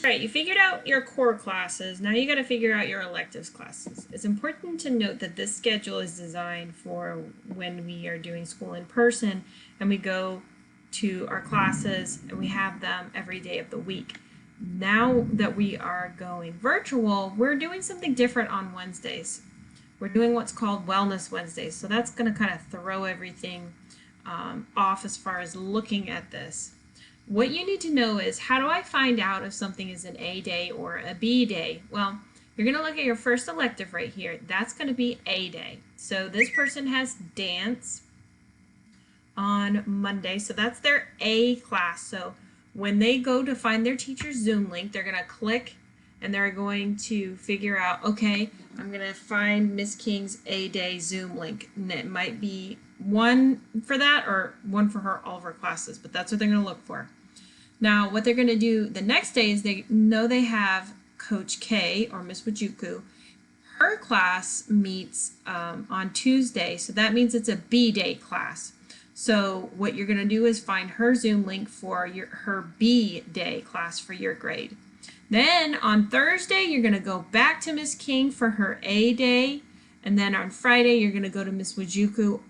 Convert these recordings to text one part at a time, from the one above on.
All right, you figured out your core classes. Now you got to figure out your electives classes. It's important to note that this schedule is designed for when we are doing school in person and we go to our classes and we have them every day of the week. Now that we are going virtual, we're doing something different on Wednesdays. We're doing what's called Wellness Wednesdays. So that's going to kind of throw everything off as far as looking at this. What you need to know is, how do I find out if something is an A day or a B day? Well, you're going to look at your first elective right here. That's going to be A day. So this person has dance on Monday. So that's their A class. So when they go to find their teacher's Zoom link, they're going to click and they're going to figure out, okay, I'm going to find Miss King's A day Zoom link. And it might be one for that or one for all of her classes, but that's what they're going to look for. Now, what they're going to do the next day is they know they have Coach K or Miss Wajuku. Her class meets on Tuesday, so that means it's a B day class. So what you're going to do is find her Zoom link for her B day class for your grade. Then on Thursday, you're going to go back to Miss King for her A day, and then on Friday, you're going to go to Miss Wajuku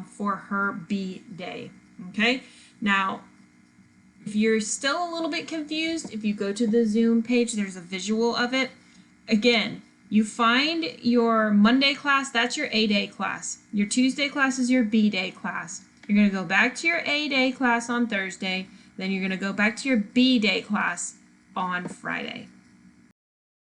for her B day. Okay, now if you're still a little bit confused, if you go to the Zoom page, there's a visual of it. Again, you find your Monday class, that's your A day class. Your Tuesday class is your B day class. You're going to go back to your A day class on Thursday, then you're going to go back to your B day class on Friday.